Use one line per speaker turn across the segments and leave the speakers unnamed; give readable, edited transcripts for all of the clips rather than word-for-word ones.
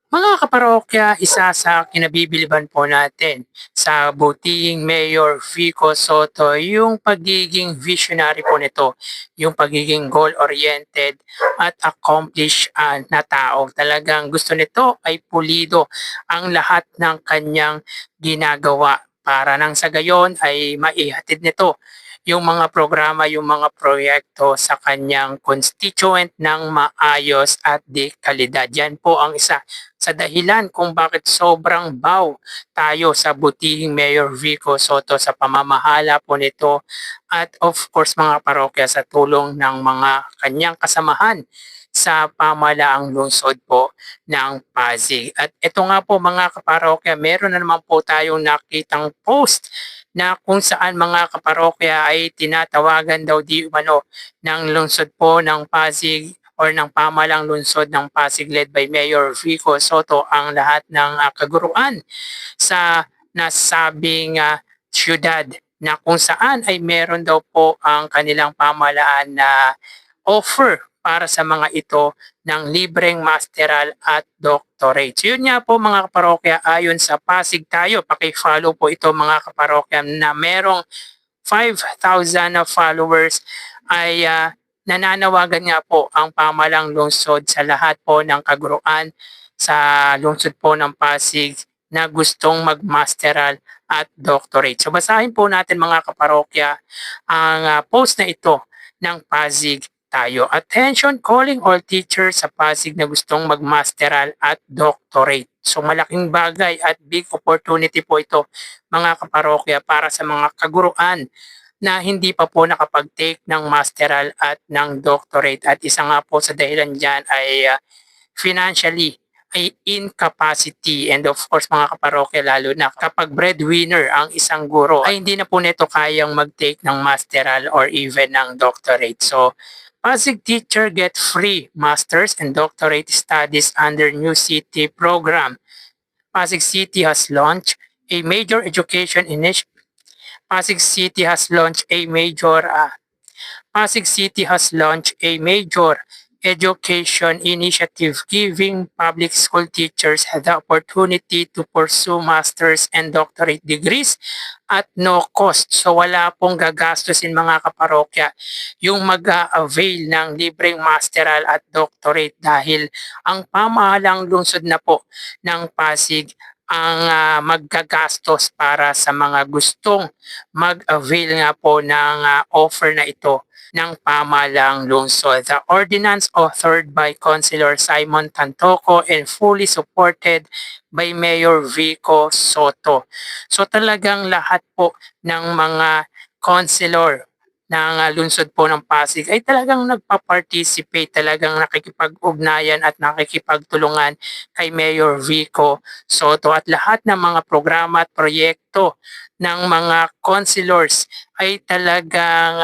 Mga kaparokya, isa sa kinabibiliban po natin sa butihing Mayor Vico Soto yung pagiging visionary po nito, yung pagiging goal-oriented at accomplished na tao. Talagang gusto nito ay pulido ang lahat ng kanyang ginagawa para nang sa gayon ay maihatid nito yung mga programa, yung mga proyekto sa kanyang constituent ng maayos at di kalidad. Yan po ang isa sa dahilan kung bakit sobrang bow tayo sa butihing Mayor Vico Soto sa pamamahala po nito at of course mga parokya sa tulong ng mga kanyang kasamahan sa pamalaang lungsod po ng Pasig. At ito nga po mga kaparokya, meron na naman po tayong nakitang post na kung saan mga kaparokya ay tinatawagan daw di umano ng lungsod po ng Pasig or ng pamalang lungsod ng Pasig led by Mayor Vico Soto ang lahat ng kaguruan sa nasabing syudad na kung saan ay meron daw po ang kanilang pamalaan na offer para sa mga ito ng libreng masteral at doctorate. So yun nga po mga kaparokya, ayon sa Pasig Tayo, paki-follow po ito mga kaparokya na merong 5,000 na followers ay nananawagan nga po ang pamalang lungsod sa lahat po ng kaguruan sa lungsod po ng Pasig na gustong magmasteral at doctorate. So basahin po natin mga kaparokya ang post na ito ng Pasig Tayo. Attention, calling all teachers sa Pasig na gustong magmasteral at doctorate. So malaking bagay at big opportunity po ito mga kaparokya para sa mga kaguruan na hindi pa po nakapag-take ng masteral at ng doctorate at isa nga po sa dahilan dyan ay financially ay incapacity and of course mga kaparokya lalo na kapag breadwinner ang isang guro ay hindi na po nito kayang mag-take ng masteral or even ng doctorate. So Pasig teacher get free master's and doctorate studies under New City program. Pasig City has launched a major education initiative. Pasig City has launched a major Pasig City has launched a major education initiative giving public school teachers the opportunity to pursue master's and doctorate degrees at no cost. So wala pong gagastusin mga kaparokya yung mag-avail ng libreng masteral at doctorate dahil ang pamahalang lungsod na po ng Pasig ang maggagastos para sa mga gustong mag-avail nga po ng offer na ito ng pamahalang lungsod. The ordinance authored by Councilor Simon Tantoco and fully supported by Mayor Vico Soto. So talagang lahat po ng mga councilor ng lungsod po ng Pasig ay talagang nagpa-participate, talagang nakikipag-ugnayan at nakikipagtulungan kay Mayor Vico Soto at lahat ng mga programa at proyekto ng mga councilors ay talagang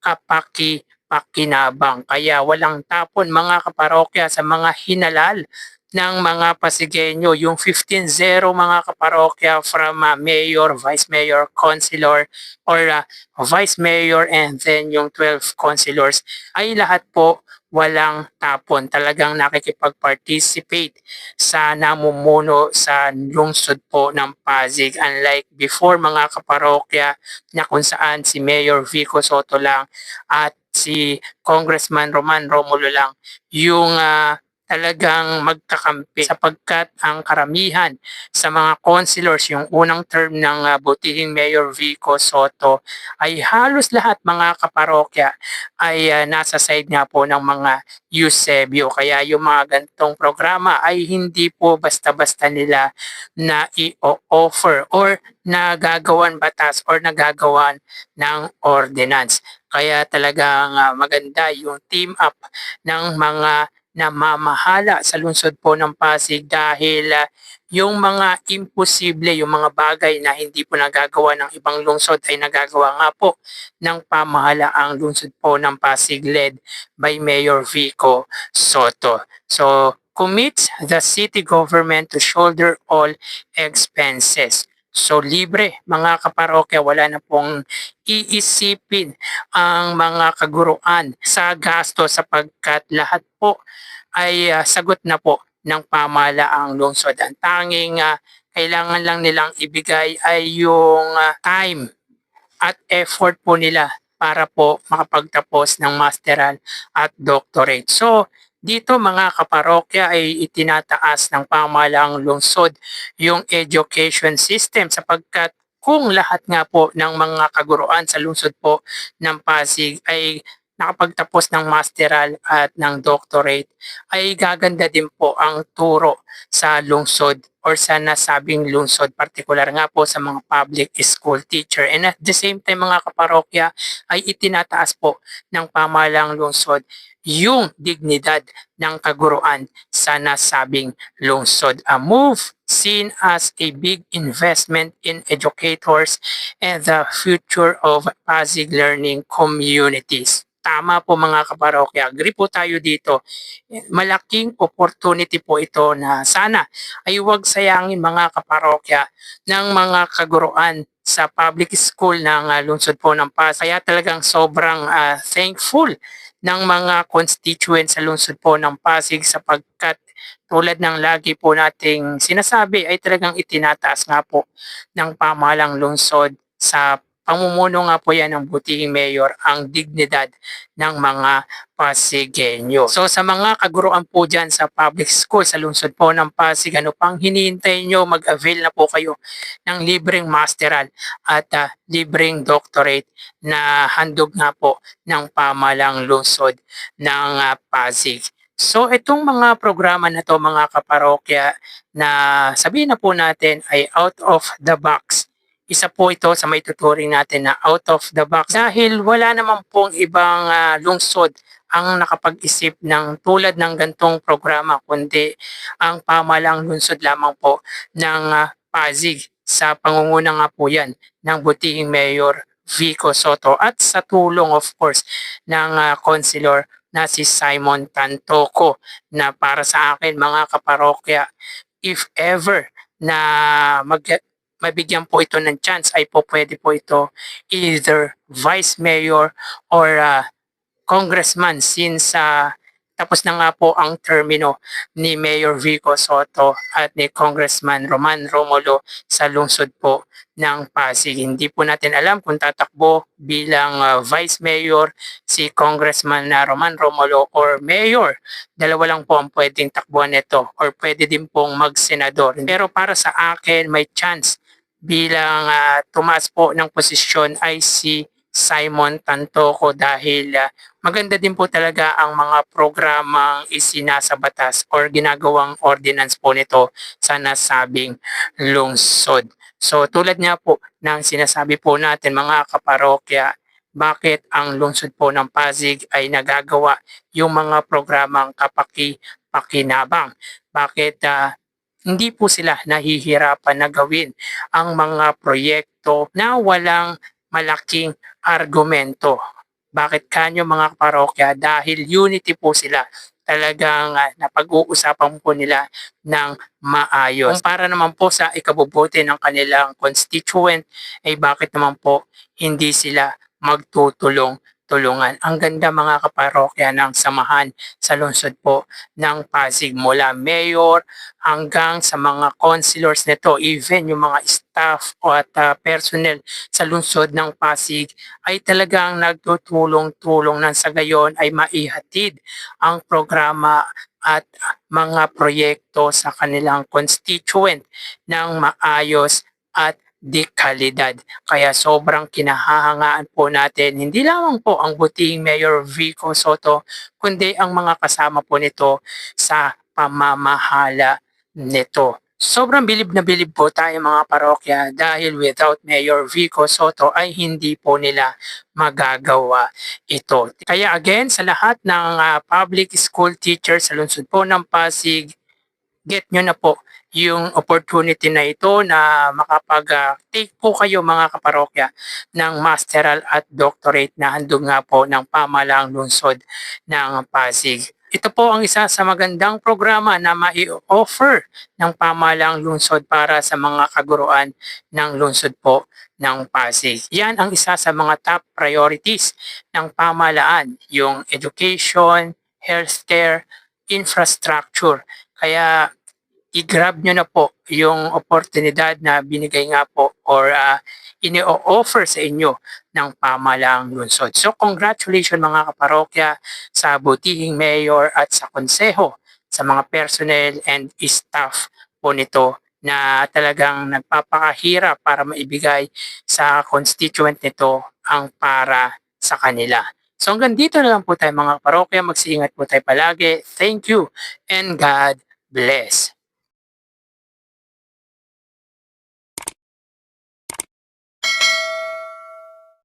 kapaki-pakinabang. Kaya walang tapon mga kaparokya sa mga hinalal ng mga Pasigueño. Yung 15-0 mga kaparokya from mayor, vice mayor, councilor, or vice mayor and then yung 12 councilors ay lahat po walang tapon. Talagang nakikipag-participate sa namumuno sa lungsod po ng Pasig. Unlike before mga kaparokya na kung saan si Mayor Vico Soto lang at si Congressman Roman Romulo lang yung talagang magkakampi sapagkat ang karamihan sa mga councilors yung unang term ng butihing Mayor Vico Soto ay halos lahat mga kaparokya ay nasa side nga po ng mga Eusebio. Kaya yung mga gantong programa ay hindi po basta-basta nila na i-offer or nagagawan batas or nagagawan ng ordinance. Kaya talagang maganda yung team up ng mga namamahala sa lungsod po ng Pasig dahil yung mga imposible, yung mga bagay na hindi po nagagawa ng ibang lungsod ay nagagawa nga po ng pamahalaang lungsod po ng Pasig led by Mayor Vico Soto. So, commits the city government to shoulder all expenses. So libre mga kaparokya, wala na pong iisipin ang mga kaguruan sa gasto sapagkat lahat po ay sagot na po ng pamahalaang lungsod. Ang tanging kailangan lang nilang ibigay ay yung time at effort po nila para po makapagtapos ng masteral at doctorate. So, dito mga kaparokya ay itinataas ng pamahalaang lungsod yung education system sapagkat kung lahat nga po ng mga kaguruan sa lungsod po ng Pasig ay nakapagtapos ng masteral at ng doctorate, ay gaganda din po ang turo sa lungsod or sa nasabing lungsod, particular nga po sa mga public school teacher. And at the same time mga kaparokya ay itinataas po ng pamahalaang lungsod yung dignidad ng kaguruan sa nasabing lungsod. A move seen as a big investment in educators and the future of Pasig learning communities. Tama po mga kaparokya, agree po tayo dito. Malaking opportunity po ito na sana ay huwag sayangin mga kaparokya ng mga kaguruan sa public school ng lungsod po ng Pasig. Kaya talagang sobrang thankful ng mga constituents sa lungsod po ng Pasig sapagkat tulad ng lagi po nating sinasabi ay talagang itinataas nga po ng pamahalang lungsod sa pamumuno nga po yan ng butihing mayor ang dignidad ng mga Pasigueño. So sa mga kaguruan po dyan sa public school sa lungsod po ng Pasig, ano pang hinihintay nyo, mag-avail na po kayo ng libreng masteral at libreng doctorate na handog nga po ng pamahalang lungsod ng Pasig. So itong mga programa na to mga kaparokya na sabihin na po natin ay out of the box. Isa po ito sa may tuturing natin na out of the box dahil wala naman pong ibang lungsod ang nakapag-isip ng tulad ng gantong programa kundi ang pamahalang lungsod lamang po ng Pasig sa pangunguna nga po yan ng butihing Mayor Vico Soto at sa tulong of course ng Councilor na si Simon Tantoco na para sa akin mga kaparokya, if ever na mabigyan po ito ng chance ay po pwede po ito either vice mayor or congressman since tapos na nga po ang termino ni Mayor Vico Soto at ni Congressman Roman Romulo sa lungsod po ng Pasig. Hindi po natin alam kung tatakbo bilang Vice Mayor si Congressman Roman Romulo or Mayor. Dalawa lang po ang pwedeng takbuhan nito or pwede din pong mag-senador. Pero para sa akin may chance bilang tumaas po ng posisyon ay si Simon Tantoco dahil maganda din po talaga ang mga programang isinasa batas or ginagawang ordinance po nito sa nasabing lungsod. So tulad nga po ng sinasabi po natin mga kaparokya, bakit ang lungsod po ng Pasig ay nagagawa yung mga programang kapaki-pakinabang? Bakit hindi po sila nahihirapan na gawin ang mga proyekto na walang malaking argumento. Bakit kanyo mga parokya? Dahil unity po sila. Talagang napag-uusapan po nila ng maayos. Para naman po sa ikabubuti ng kanilang constituent, ay bakit naman po hindi sila magtutulong-tulungan. Ang ganda mga kaparokya ng samahan sa lungsod po ng Pasig mula mayor hanggang sa mga councilors nito, even yung mga staff at personnel sa lungsod ng Pasig ay talagang nagtutulong-tulong nang sa gayon ay maihatid ang programa at mga proyekto sa kanilang constituent ng maayos at di kalidad. Kaya sobrang kinahahangaan po natin hindi lamang po ang butihing Mayor Vico Soto kundi ang mga kasama po nito sa pamamahala nito. Sobrang bilib na bilib po tayo mga parokya dahil without Mayor Vico Soto ay hindi po nila magagawa ito. Kaya again sa lahat ng public school teachers sa lungsod po ng Pasig, get nyo na po yung opportunity na ito na makapag-take po kayo mga kaparokya ng masteral at doctorate na handog nga po ng pamahalaang lungsod ng Pasig. Ito po ang isa sa magandang programa na mai-offer ng pamahalaang lungsod para sa mga kaguruan ng lungsod po ng Pasig. Yan ang isa sa mga top priorities ng pamahalaan, yung education, healthcare, infrastructure. Kaya i-grab nyo na po yung oportunidad na binigay nga po or ini-offer sa inyo ng pamahalaang lungsod. So congratulations mga kaparokya sa butihing mayor at sa konseho, sa mga personnel and staff po nito na talagang nagpapakahirap para maibigay sa constituent nito ang para sa kanila. So hanggang dito na lang po tayo mga kaparokya. Magsiingat po tayo palagi. Thank you and God bless.